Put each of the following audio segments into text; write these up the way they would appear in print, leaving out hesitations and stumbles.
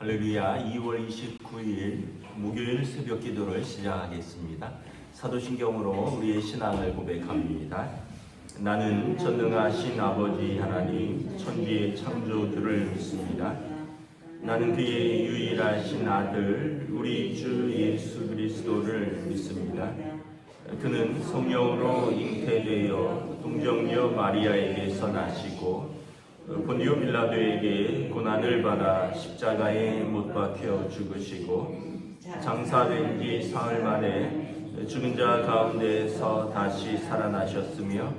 할렐루야. 2월 29일 목요일 새벽 기도를 시작하겠습니다. 사도신경으로 우리의 신앙을 고백합니다. 나는 전능하신 아버지 하나님 천지의 창조주를 믿습니다. 나는 그의 유일하신 아들 우리 주 예수 그리스도를 믿습니다. 그는 성령으로 잉태되어 동정녀 마리아에게서 나시고 본디오 빌라도에게 고난을 받아 십자가에 못 박혀 죽으시고 장사된 지 사흘 만에 죽은 자 가운데서 다시 살아나셨으며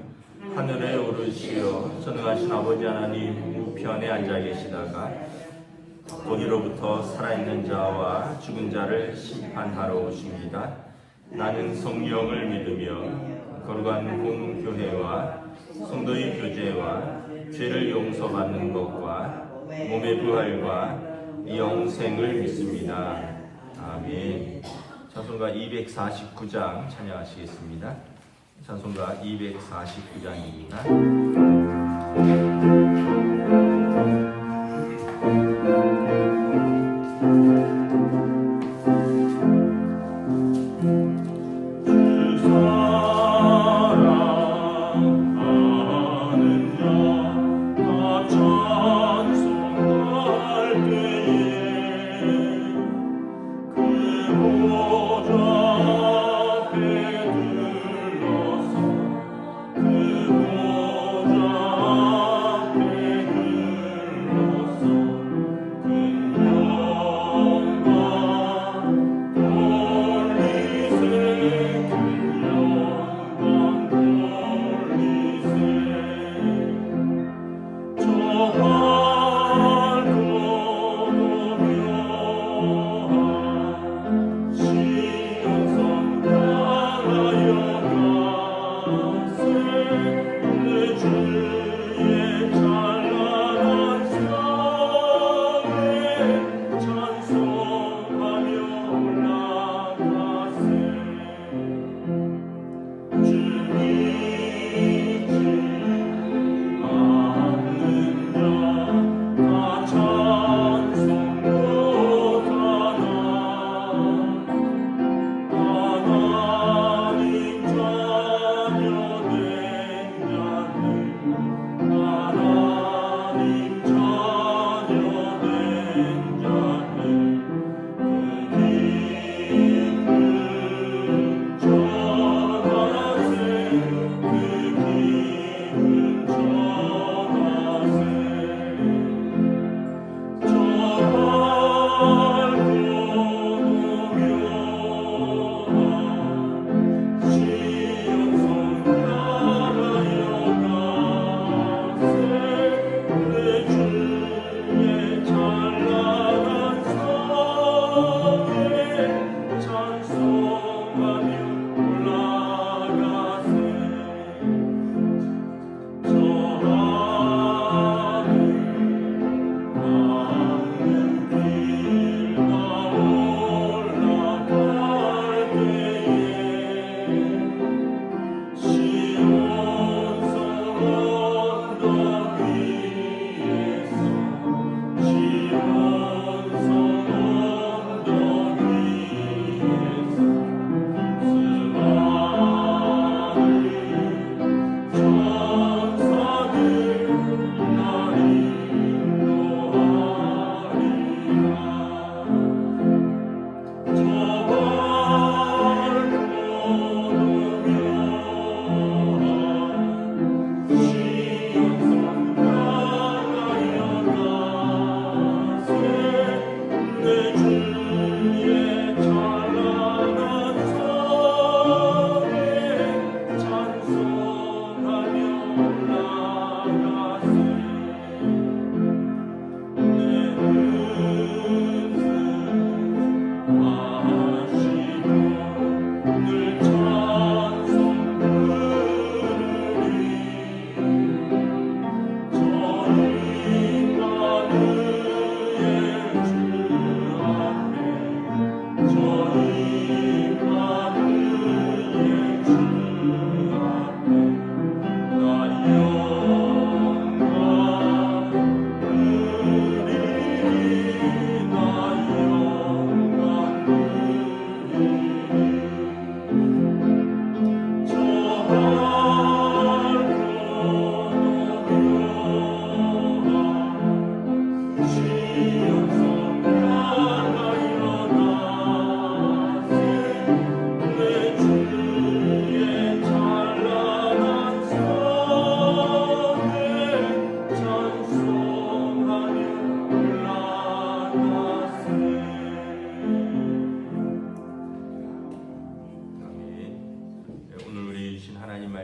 하늘에 오르시어 전능하신 아버지 하나님 우편에 앉아 계시다가 거기로부터 살아있는 자와 죽은 자를 심판하러 오십니다. 나는 성령을 믿으며 거룩한 공교회와 성도의 교제와 죄를 용서받는 것과 몸의 부활과 영생을 믿습니다. 아멘. 찬송가 249장 찬양하시겠습니다. 찬송가 249장입니다.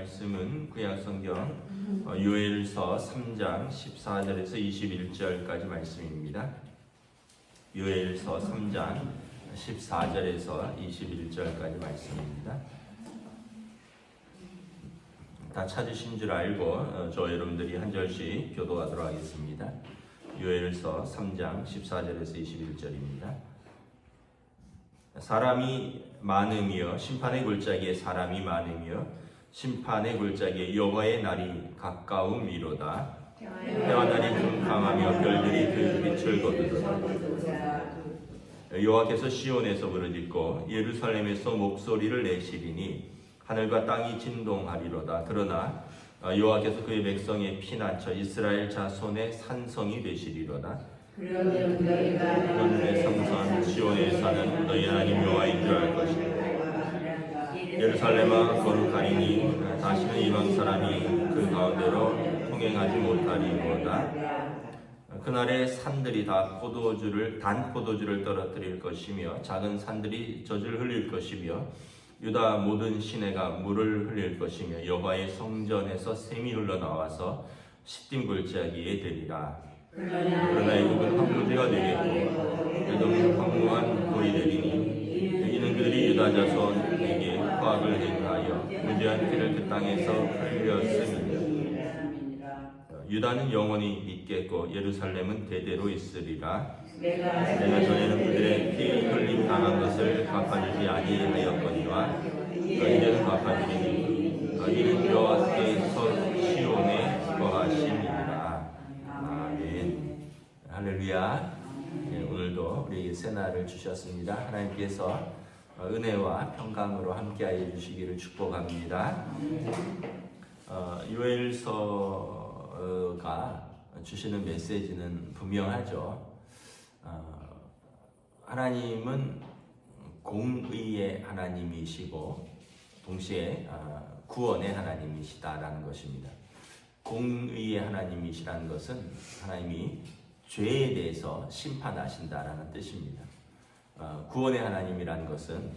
말씀은 구약성경 요엘서 3장 14절에서 21절까지 말씀입니다. 요엘서 3장 14절에서 21절까지 말씀입니다. 다 찾으신 줄 알고 저 여러분들이 한 절씩 교도하도록 하겠습니다. 요엘서 3장 14절에서 21절입니다. 사람이 많으며 심판의 골짜기에 사람이 많으며 심판의 골짜기에 여호와의 날이 가까움이로다. 해와 달이 캄캄하며 별들이 그 빛을 거두리로다. 여호와께서 시온에서 부르짖고 예루살렘에서 목소리를 내시리니 하늘과 땅이 진동하리로다. 그러나 여호와께서 그의 백성의 피난처 이스라엘 자손의 산성이 되시리로다. 그들의 성산 시온에 사는 너희 하나님 여호와인 줄 알 것이다. 예루살렘아 거룩하리니 다시는 이방 사람이 그 가운데로 통행하지 못하리로다. 그날에 산들이 다 단 포도주를 떨어뜨릴 것이며 작은 산들이 젖을 흘릴 것이며 유다 모든 시내가 물을 흘릴 것이며 여호와의 성전에서 샘이 흘러나와서 시딤 골짜기에 되리라. 그러나 애굽은 황무지가 되겠고 에돔은 황무한 돌이 되리니 이는 그들이 유다 자손에게 화학을 행하여 무죄한 피를 그 땅에서 흘렸음이니라. 유다는 영원히 있겠고 예루살렘은 대대로 있으리라. 내가 전에는 그들의 피 흘림 당한 것을 갚아주지 아니하였거니와 이제는 갚아주리니 이는 여호와께서 시온에 거하심이니라. 아멘. 할렐루야. 오늘도 우리에게 새 날을 주셨습니다. 하나님께서 은혜와 평강으로 함께하여 주시기를 축복합니다. 요엘서가 주시는 메시지는 분명하죠. 하나님은 공의의 하나님이시고 동시에 구원의 하나님이시다라는 것입니다. 공의의 하나님이시라는 것은 하나님이 죄에 대해서 심판하신다라는 뜻입니다. 구원의 하나님이라는 것은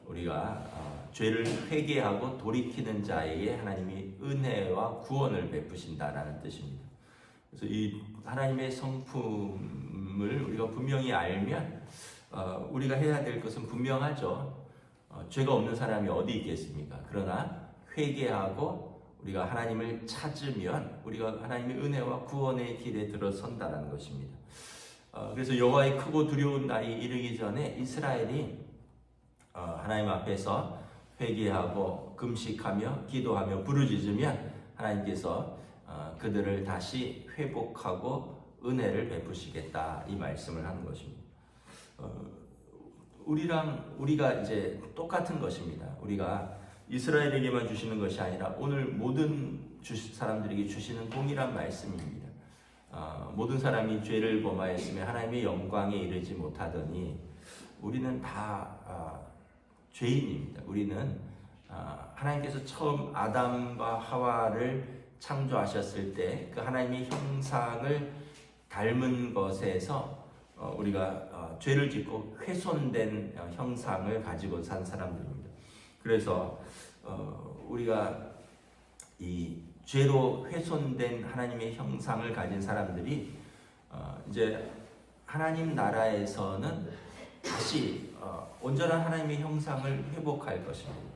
우리가 죄를 회개하고 돌이키는 자에게 하나님이 은혜와 구원을 베푸신다라는 뜻입니다. 그래서 이 하나님의 성품을 우리가 분명히 알면 우리가 해야 될 것은 분명하죠. 죄가 없는 사람이 어디 있겠습니까? 그러나 회개하고 우리가 하나님을 찾으면 우리가 하나님의 은혜와 구원의 길에 들어선다는 것입니다. 그래서 여호와의 크고 두려운 날이 이르기 전에 이스라엘이 하나님 앞에서 회개하고 금식하며 기도하며 부르짖으면 하나님께서 그들을 다시 회복하고 은혜를 베푸시겠다 이 말씀을 하는 것입니다. 우리가 이제 똑같은 것입니다. 우리가 이스라엘에게만 주시는 것이 아니라 오늘 모든 사람들에게 주시는 동일한 말씀입니다. 모든 사람이 죄를 범하였으며 하나님의 영광에 이르지 못하더니 우리는 다 죄인입니다. 우리는 하나님께서 처음 아담과 하와를 창조하셨을 때 그 하나님의 형상을 닮은 것에서 우리가 죄를 짓고 훼손된 형상을 가지고 산 사람들입니다. 그래서 우리가 이 죄로 훼손된 하나님의 형상을 가진 사람들이 이제 하나님 나라에서는 다시 온전한 하나님의 형상을 회복할 것입니다.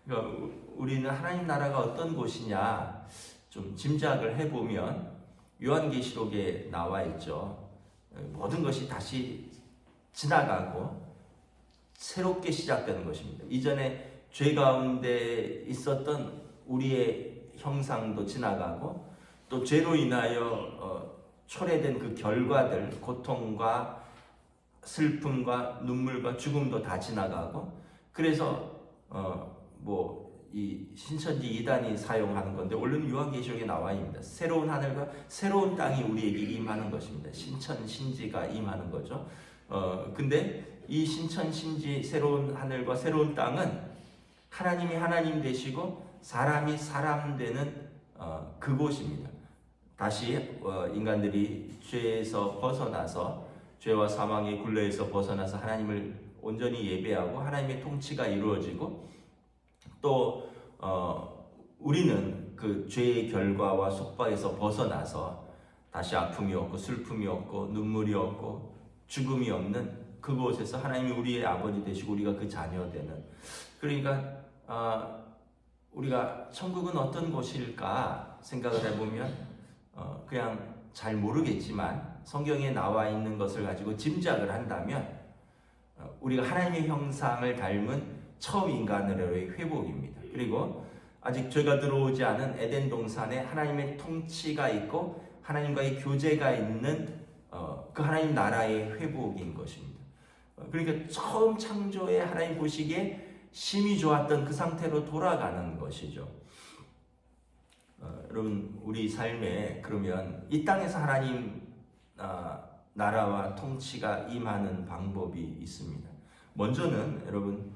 그러니까 우리는 하나님 나라가 어떤 곳이냐 좀 짐작을 해보면 요한계시록에 나와 있죠. 모든 것이 다시 지나가고 새롭게 시작되는 것입니다. 이전에 죄 가운데 있었던 우리의 형상도 지나가고 또 죄로 인하여 초래된 그 결과들, 고통과 슬픔과 눈물과 죽음도 다 지나가고 그래서 이 신천지 2단이 사용하는 건데 원래는 요한계시록에 나와 있습니다. 새로운 하늘과 새로운 땅이 우리에게 임하는 것입니다. 신천 신지가 임하는 거죠. 근데 이 신천 신지 새로운 하늘과 새로운 땅은 하나님이 하나님 되시고 사람이 사람 되는 그곳입니다. 다시 인간들이 죄에서 벗어나서 죄와 사망의 굴레에서 벗어나서 하나님을 온전히 예배하고 하나님의 통치가 이루어지고 또 우리는 그 죄의 결과와 속박에서 벗어나서 다시 아픔이 없고 슬픔이 없고 눈물이 없고 죽음이 없는 그곳에서 하나님이 우리의 아버지 되시고 우리가 그 자녀 되는, 그러니까 우리가 천국은 어떤 곳일까 생각을 해보면 그냥 잘 모르겠지만 성경에 나와 있는 것을 가지고 짐작을 한다면 우리가 하나님의 형상을 닮은 처음 인간으로의 회복입니다. 그리고 아직 죄가 들어오지 않은 에덴 동산에 하나님의 통치가 있고 하나님과의 교제가 있는 그 하나님 나라의 회복인 것입니다. 그러니까 처음 창조에 하나님 보시기에 심히 좋았던 그 상태로 돌아가는 것이죠. 여러분, 우리 삶에 그러면 이 땅에서 하나님 나라와 통치가 임하는 방법이 있습니다. 먼저는 여러분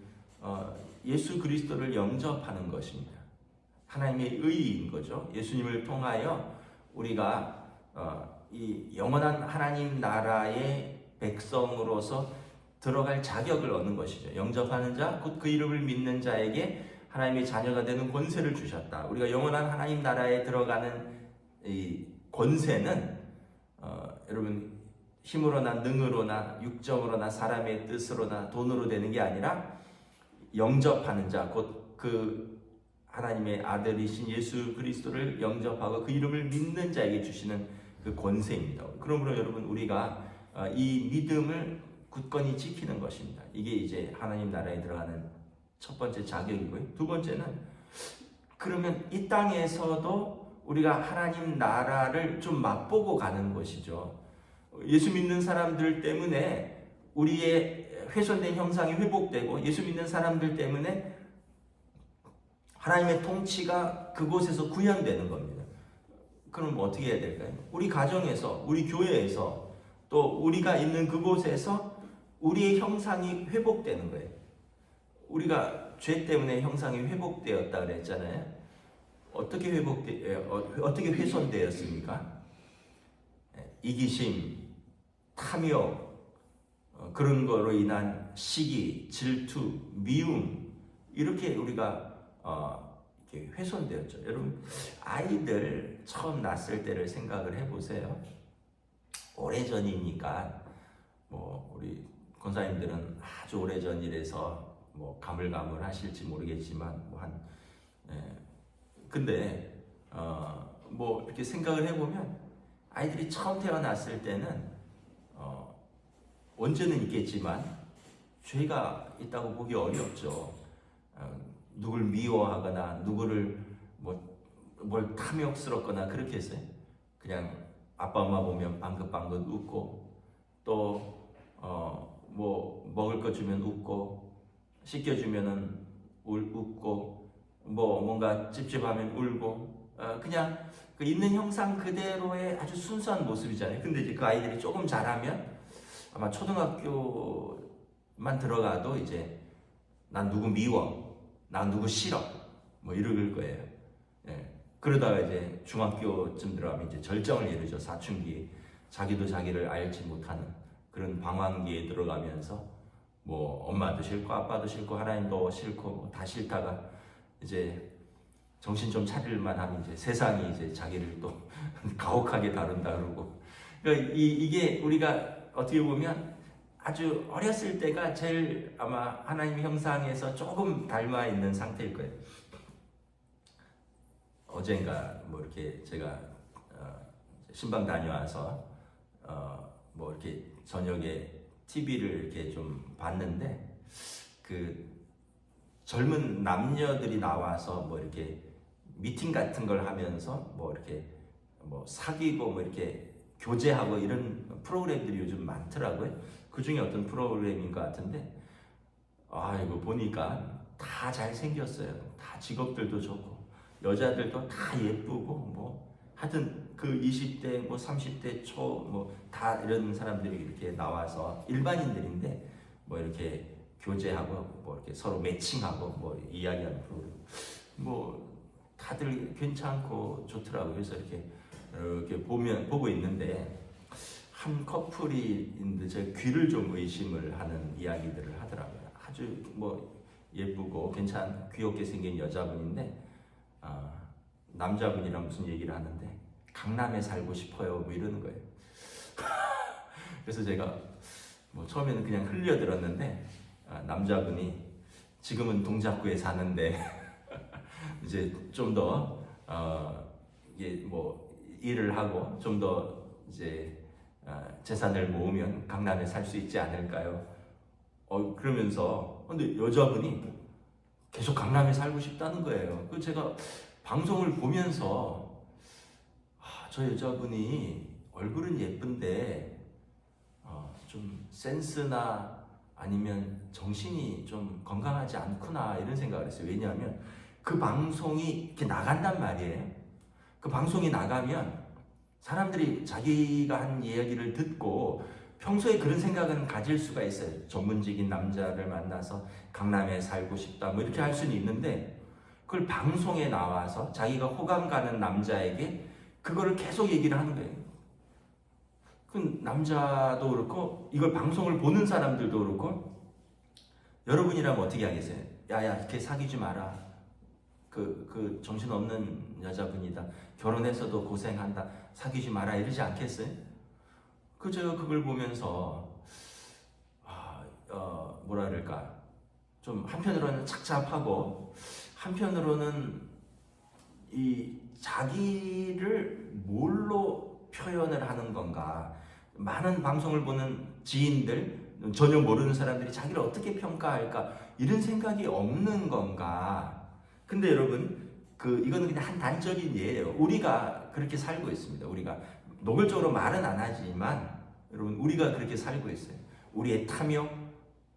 예수 그리스도를 영접하는 것입니다. 하나님의 의인 거죠. 예수님을 통하여 우리가 이 영원한 하나님 나라의 백성으로서 들어갈 자격을 얻는 것이죠. 영접하는 자, 곧 그 이름을 믿는 자에게 하나님의 자녀가 되는 권세를 주셨다. 우리가 영원한 하나님 나라에 들어가는 이 권세는 여러분 힘으로나 능으로나 육정으로나 사람의 뜻으로나 돈으로 되는 게 아니라 영접하는 자, 곧 그 하나님의 아들이신 예수 그리스도를 영접하고 그 이름을 믿는 자에게 주시는 그 권세입니다. 그러므로 여러분 우리가 이 믿음을 굳건히 지키는 것입니다. 이게 이제 하나님 나라에 들어가는 첫 번째 자격이고요. 두 번째는 그러면 이 땅에서도 우리가 하나님 나라를 좀 맛보고 가는 것이죠. 예수 믿는 사람들 때문에 우리의 훼손된 형상이 회복되고 예수 믿는 사람들 때문에 하나님의 통치가 그곳에서 구현되는 겁니다. 그럼 어떻게 해야 될까요? 우리 가정에서, 우리 교회에서, 또 우리가 있는 그곳에서 우리의 형상이 회복되는 거예요. 우리가 죄 때문에 형상이 회복되었다 그랬잖아요. 어떻게 훼손되었습니까? 이기심, 탐욕, 그런 거로 인한 시기, 질투, 미움, 이렇게 우리가 이렇게 훼손되었죠. 여러분, 아이들 처음 낳았을 때를 생각을 해보세요. 오래전이니까 우리 권사님들은 아주 오래전이라서 가물가물하실지 모르겠지만 근데 이렇게 생각을 해보면 아이들이 처음 태어났을 때는 언제는 있겠지만 죄가 있다고 보기 어렵죠. 누굴 미워하거나 누구를 뭘 탐욕스럽거나 그렇게 했어요. 그냥 아빠 엄마 보면 방긋방긋 웃고 또 먹을 거 주면 웃고 씻겨주면은 웃고 뭔가 찝찝하면 울고 그냥 그 있는 형상 그대로의 아주 순수한 모습이잖아요. 근데 이제 그 아이들이 조금 자라면 아마 초등학교만 들어가도 이제 난 누구 미워, 난 누구 싫어, 이럴 거예요. 예. 그러다가 이제 중학교쯤 들어가면 이제 절정을 이루죠. 사춘기, 자기도 자기를 알지 못하는 그런 방황기에 들어가면서 엄마도 싫고 아빠도 싫고 하나님도 싫고 다 싫다가 이제 정신 좀 차릴만 하면 이제 세상이 이제 자기를 또 가혹하게 다룬다 그러고. 그러니까 이게 우리가 어떻게 보면 아주 어렸을 때가 제일 아마 하나님 형상에서 조금 닮아 있는 상태일 거예요. 어젠가 이렇게 제가 신방 다녀와서 이렇게 저녁에 TV를 이렇게 좀 봤는데 그 젊은 남녀들이 나와서 이렇게 미팅 같은 걸 하면서 이렇게 사귀고 이렇게 교제하고 이런 프로그램들이 요즘 많더라고요. 그 중에 어떤 프로그램인 것 같은데 이거 보니까 다 잘생겼어요. 다 직업들도 좋고 여자들도 다 예쁘고 뭐 하여튼 그 20대 뭐 30대 초 뭐 다 이런 사람들이 이렇게 나와서 일반인들인데 뭐 이렇게 교제하고 뭐 이렇게 서로 매칭하고 뭐 이야기하는 프로그램 뭐 다들 괜찮고 좋더라고요. 그래서 이렇게 보고 있는데 한 커플이 있는데 제 귀를 좀 의심을 하는 이야기들을 하더라고요. 아주 뭐 예쁘고 귀엽게 생긴 여자분인데 남자분이랑 무슨 얘기를 하는데 강남에 살고 싶어요 뭐 이러는 거예요. 그래서 제가 뭐 처음에는 그냥 흘려들었는데 남자분이 지금은 동작구에 사는데 이제 좀 더 이게 뭐 일을 하고 좀 더 이제 재산을 모으면 강남에 살 수 있지 않을까요? 그러면서 근데 여자분이 계속 강남에 살고 싶다는 거예요. 그 제가 방송을 보면서 저 여자분이 얼굴은 예쁜데 좀 센스나 아니면 정신이 좀 건강하지 않구나 이런 생각을 했어요. 왜냐하면 그 방송이 이렇게 나간단 말이에요. 그 방송이 나가면 사람들이 자기가 한 이야기를 듣고 평소에 그런 생각은 가질 수가 있어요. 전문직인 남자를 만나서 강남에 살고 싶다 뭐 이렇게 할 수는 있는데 그걸 방송에 나와서 자기가 호감 가는 남자에게 그거를 계속 얘기를 하는 거예요. 그 남자도 그렇고 이걸 방송을 보는 사람들도 그렇고 여러분이라면 어떻게 하겠어요? 야야 걔 사귀지 마라. 그 정신없는 여자분이다. 결혼해서도 고생한다. 사귀지 마라 이러지 않겠어요? 제가 그걸 보면서 뭐라 그럴까 좀 한편으로는 착잡하고 한편으로는 이 자기를 뭘로 표현을 하는 건가. 많은 방송을 보는 지인들 전혀 모르는 사람들이 자기를 어떻게 평가할까 이런 생각이 없는 건가. 근데 여러분 이거는 그냥 한 단적인 예예요. 우리가 그렇게 살고 있습니다. 우리가 노골적으로 말은 안 하지만 여러분 우리가 그렇게 살고 있어요. 우리의 탐욕,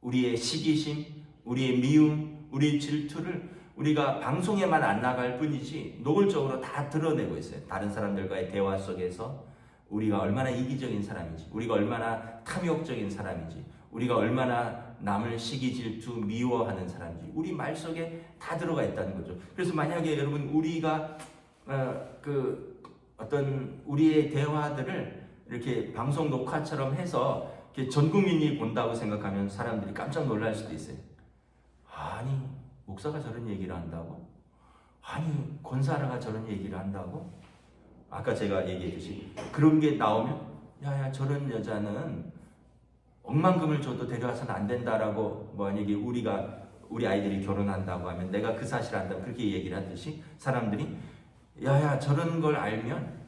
우리의 시기심, 우리의 미움, 우리의 질투를 우리가 방송에만 안 나갈 뿐이지 노골적으로 다 드러내고 있어요. 다른 사람들과의 대화 속에서 우리가 얼마나 이기적인 사람인지, 우리가 얼마나 탐욕적인 사람인지, 우리가 얼마나 남을 시기 질투 미워하는 사람인지 우리 말 속에 다 들어가 있다는 거죠. 그래서 만약에 여러분 우리가 어떤 우리의 대화들을 이렇게 방송 녹화처럼 해서 이렇게 전 국민이 본다고 생각하면 사람들이 깜짝 놀랄 수도 있어요. 아니 목사가 저런 얘기를 한다고? 아니 권사라가 저런 얘기를 한다고? 아까 제가 얘기했듯이 그런 게 나오면 야야 저런 여자는 억만금을 줘도 데려와서는 안 된다라고 만약에 우리 아이들이 결혼한다고 하면 내가 그 사실 안다고 그렇게 얘기를 하듯이 사람들이 야야 저런 걸 알면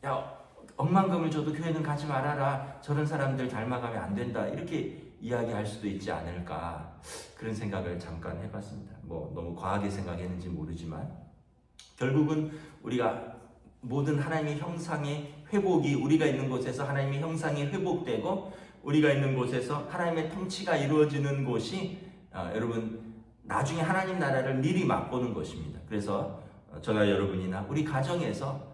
야 억만금을 줘도 교회는 가지 말아라 저런 사람들 닮아가면 안 된다 이렇게 이야기할 수도 있지 않을까 그런 생각을 잠깐 해봤습니다. 뭐 너무 과하게 생각했는지 모르지만 결국은 우리가 모든 하나님의 형상의 회복이 우리가 있는 곳에서 하나님의 형상이 회복되고 우리가 있는 곳에서 하나님의 통치가 이루어지는 곳이 여러분 나중에 하나님 나라를 미리 맛보는 것입니다. 그래서 저나 여러분이나 우리 가정에서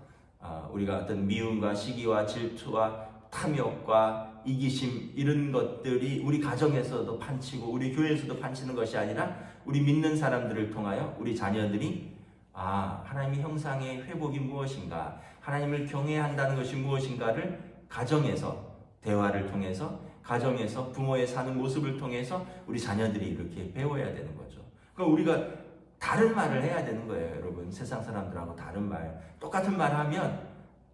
우리가 어떤 미움과 시기와 질투와 탐욕과 이기심 이런 것들이 우리 가정에서도 판치고 우리 교회에서도 판치는 것이 아니라 우리 믿는 사람들을 통하여 우리 자녀들이 하나님의 형상의 회복이 무엇인가 하나님을 경외한다는 것이 무엇인가를 가정에서 대화를 통해서 가정에서 부모의 사는 모습을 통해서 우리 자녀들이 이렇게 배워야 되는 거죠. 그러니까 우리가 다른 말을 해야 되는 거예요. 여러분 세상 사람들하고 다른 말 똑같은 말 하면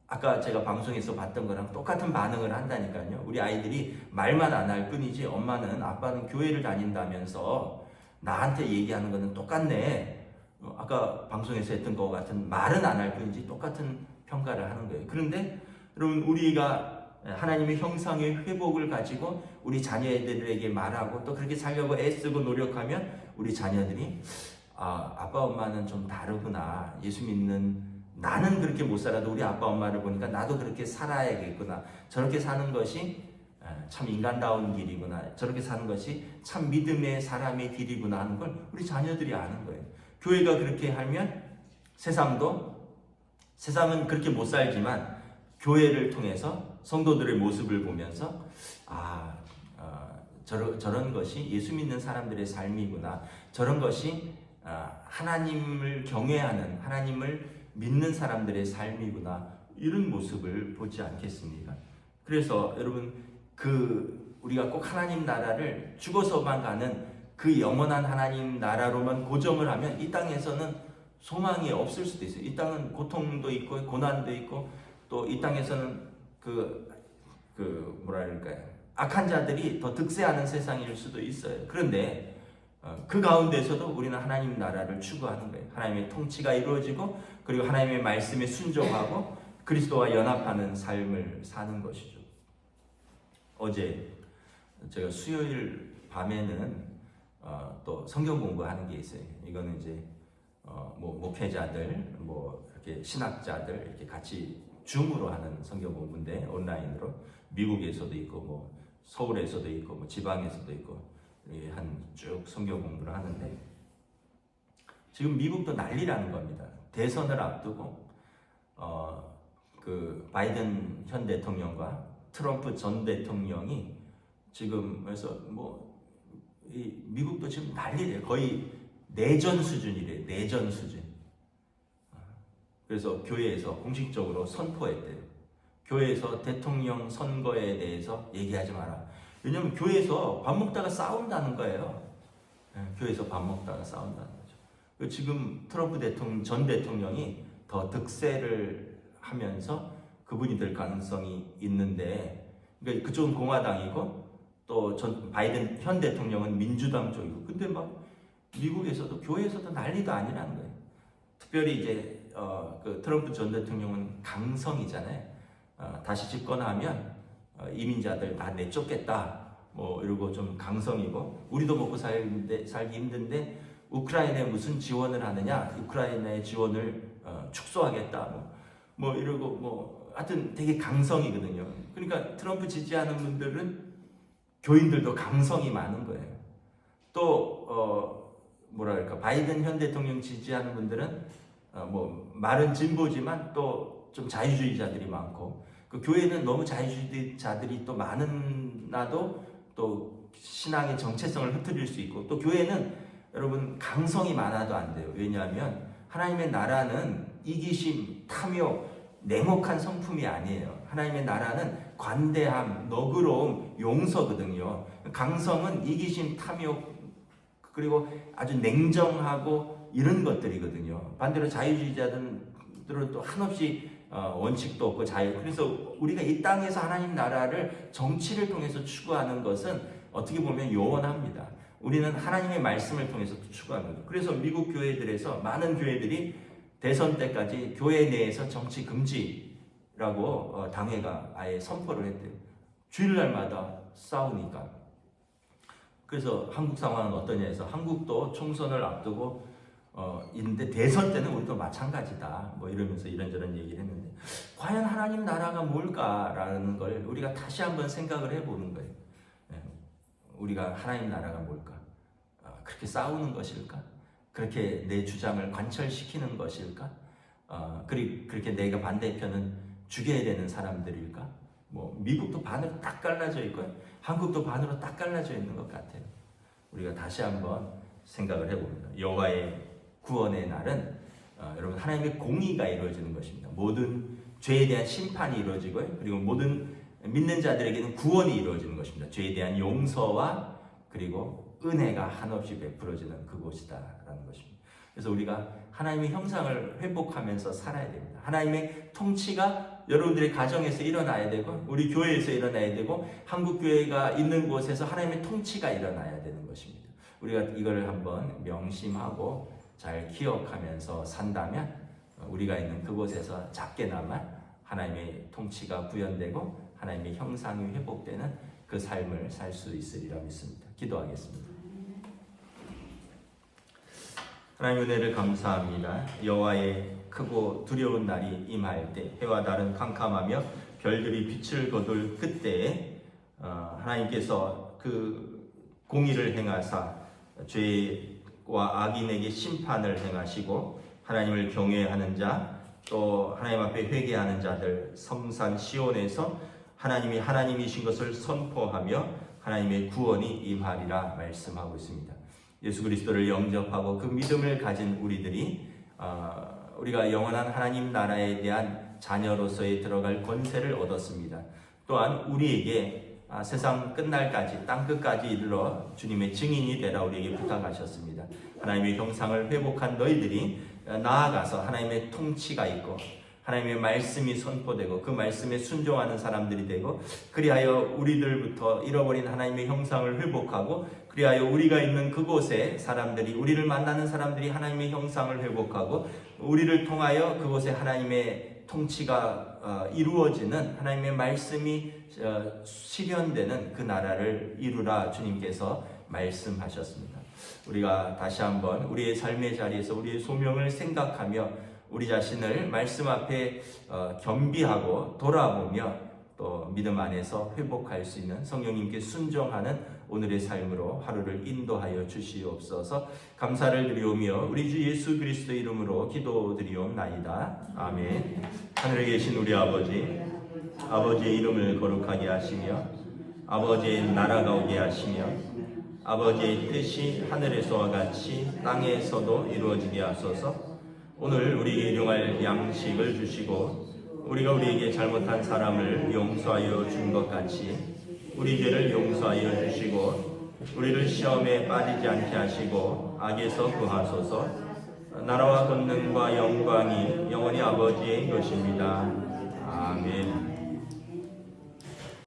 아까 제가 방송에서 봤던 거랑 똑같은 반응을 한다니까요. 우리 아이들이 말만 안 할 뿐이지 엄마는 아빠는 교회를 다닌다면서 나한테 얘기하는 거는 똑같네. 아까 방송에서 했던 것 같은 말은 안 할 뿐이지 똑같은 평가를 하는 거예요. 그런데 여러분 우리가 하나님의 형상의 회복을 가지고 우리 자녀들에게 말하고 또 그렇게 살려고 애쓰고 노력하면 우리 자녀들이 아빠 엄마는 좀 다르구나. 예수 믿는 나는 그렇게 못 살아도 우리 아빠 엄마를 보니까 나도 그렇게 살아야겠구나. 저렇게 사는 것이 참 인간다운 길이구나, 저렇게 사는 것이 참 믿음의 사람의 길이구나 하는 걸 우리 자녀들이 아는 거예요. 교회가 그렇게 하면 세상은 그렇게 못 살지만 교회를 통해서 성도들의 모습을 보면서 저런 것이 예수 믿는 사람들의 삶이구나, 저런 것이 하나님을 경외하는, 하나님을 믿는 사람들의 삶이구나, 이런 모습을 보지 않겠습니까? 그래서 여러분, 우리가 꼭 하나님 나라를 죽어서만 가는 그 영원한 하나님 나라로만 고정을 하면 이 땅에서는 소망이 없을 수도 있어요. 이 땅은 고통도 있고 고난도 있고, 또 이 땅에서는 악한 자들이 더 득세하는 세상일 수도 있어요. 그런데 그 가운데서도 우리는 하나님 나라를 추구하는 거예요. 하나님의 통치가 이루어지고, 그리고 하나님의 말씀에 순종하고 그리스도와 연합하는 삶을 사는 것이죠. 어제 제가 수요일 밤에는 또 성경 공부하는 게 있어요. 이거는 이제 목회자들, 이렇게 신학자들 이렇게 같이 줌으로 하는 성경 공부인데, 온라인으로 미국에서도 있고 서울에서도 있고 지방에서도 있고 한 쭉 성경 공부를 하는데, 지금 미국도 난리라는 겁니다. 대선을 앞두고 바이든 현 대통령과 트럼프 전 대통령이 지금 그래서 미국도 지금 난리래요. 거의 내전 수준이래요. 내전 수준. 그래서 교회에서 공식적으로 선포했대요. 교회에서 대통령 선거에 대해서 얘기하지 마라. 왜냐면 교회에서 밥 먹다가 싸운다는 거예요. 교회에서 밥 먹다가 싸운다는 거죠. 지금 트럼프 전 대통령이 더 득세를 하면서 그분이 될 가능성이 있는데, 그러니까 그쪽은 공화당이고 또 바이든 현 대통령은 민주당 쪽이고, 근데 미국에서도 교회에서도 난리도 아니라는 거예요. 특별히 이제 트럼프 전 대통령은 강성이잖아요. 다시 집권하면 이민자들 다 내쫓겠다 이러고 좀 강성이고, 우리도 먹고 살기 힘든데 우크라이나에 무슨 지원을 하느냐, 우크라이나의 지원을 축소하겠다 이러고 하여튼 되게 강성이거든요. 그러니까 트럼프 지지하는 분들은 교인들도 강성이 많은 거예요. 또 바이든 현 대통령 지지하는 분들은 말은 진보지만 또 좀 자유주의자들이 많고, 그 교회는 너무 자유주의자들이 또 많아도 또 신앙의 정체성을 흐트릴 수 있고, 또 교회는 여러분 강성이 많아도 안 돼요. 왜냐하면 하나님의 나라는 이기심, 탐욕, 냉혹한 성품이 아니에요. 하나님의 나라는 관대함, 너그러움, 용서거든요. 강성은 이기심, 탐욕, 그리고 아주 냉정하고 이런 것들이거든요. 반대로 자유주의자들은 또 한없이 원칙도 없고 자유. 그래서 우리가 이 땅에서 하나님 나라를 정치를 통해서 추구하는 것은 어떻게 보면 요원합니다. 우리는 하나님의 말씀을 통해서 추구하는 거예요. 그래서 미국 교회들에서 많은 교회들이 대선 때까지 교회 내에서 정치 금지라고 당회가 아예 선포를 했대요. 주일날마다 싸우니까. 그래서 한국 상황은 어떠냐 해서, 한국도 총선을 앞두고 있는데 대선 때는 우리도 마찬가지다 이러면서 이런저런 얘기를 했는데, 과연 하나님 나라가 뭘까라는 걸 우리가 다시 한번 생각을 해보는 거예요. 우리가 하나님 나라가 뭘까? 그렇게 싸우는 것일까? 그렇게 내 주장을 관철시키는 것일까? 그렇게 내가 반대편은 죽여야 되는 사람들일까? 미국도 반으로 딱 갈라져 있고요, 한국도 반으로 딱 갈라져 있는 것 같아요. 우리가 다시 한번 생각을 해봅니다. 여호와의 구원의 날은 여러분 하나님의 공의가 이루어지는 것입니다. 모든 죄에 대한 심판이 이루어지고요, 그리고 모든 믿는 자들에게는 구원이 이루어지는 것입니다. 죄에 대한 용서와 그리고 은혜가 한없이 베풀어지는 그곳이다라는 것입니다. 그래서 우리가 하나님의 형상을 회복하면서 살아야 됩니다. 하나님의 통치가 여러분들의 가정에서 일어나야 되고, 우리 교회에서 일어나야 되고, 한국 교회가 있는 곳에서 하나님의 통치가 일어나야 되는 것입니다. 우리가 이걸 한번 명심하고 잘 기억하면서 산다면 우리가 있는 그곳에서 작게나마 하나님의 통치가 구현되고 하나님의 형상이 회복되는 그 삶을 살 수 있으리라 믿습니다. 기도하겠습니다. 하나님 은혜를 감사합니다. 여호와의 크고 두려운 날이 임할 때, 해와 달은 캄캄하며 별들이 빛을 거둘 그때에 하나님께서 그 공의를 행하사 죄와 악인에게 심판을 행하시고 하나님을 경외하는 자, 또 하나님 앞에 회개하는 자들 성산 시온에서 하나님이 하나님이신 것을 선포하며 하나님의 구원이 임하리라 말씀하고 있습니다. 예수 그리스도를 영접하고 그 믿음을 가진 우리들이 우리가 영원한 하나님 나라에 대한 자녀로서의 들어갈 권세를 얻었습니다. 또한 우리에게 세상 끝날까지 땅끝까지 이르러 주님의 증인이 되라 우리에게 부탁하셨습니다. 하나님의 형상을 회복한 너희들이 나아가서 하나님의 통치가 있고 하나님의 말씀이 선포되고 그 말씀에 순종하는 사람들이 되고, 그리하여 우리들부터 잃어버린 하나님의 형상을 회복하고, 그리하여 우리가 있는 그곳에 사람들이, 우리를 만나는 사람들이 하나님의 형상을 회복하고 우리를 통하여 그곳에 하나님의 통치가 이루어지는, 하나님의 말씀이 실현되는 그 나라를 이루라 주님께서 말씀하셨습니다. 우리가 다시 한번 우리의 삶의 자리에서 우리의 소명을 생각하며 우리 자신을 말씀 앞에 겸비하고 돌아보며 또 믿음 안에서 회복할 수 있는, 성령님께 순종하는 오늘의 삶으로 하루를 인도하여 주시옵소서. 감사를 드리오며 우리 주 예수 그리스도의 이름으로 기도드리옵나이다. 아멘. 하늘에 계신 우리 아버지, 아버지의 이름을 거룩하게 하시며 아버지의 나라가 오게 하시며 아버지의 뜻이 하늘에서와 같이 땅에서도 이루어지게 하소서. 오늘 우리에게 일용할 양식을 주시고 우리가 우리에게 잘못한 사람을 용서하여 준 것 같이 우리 죄를 용서하여 주시고 우리를 시험에 빠지지 않게 하시고 악에서 구하소서. 나라와 권능과 영광이 영원히 아버지의 것입니다.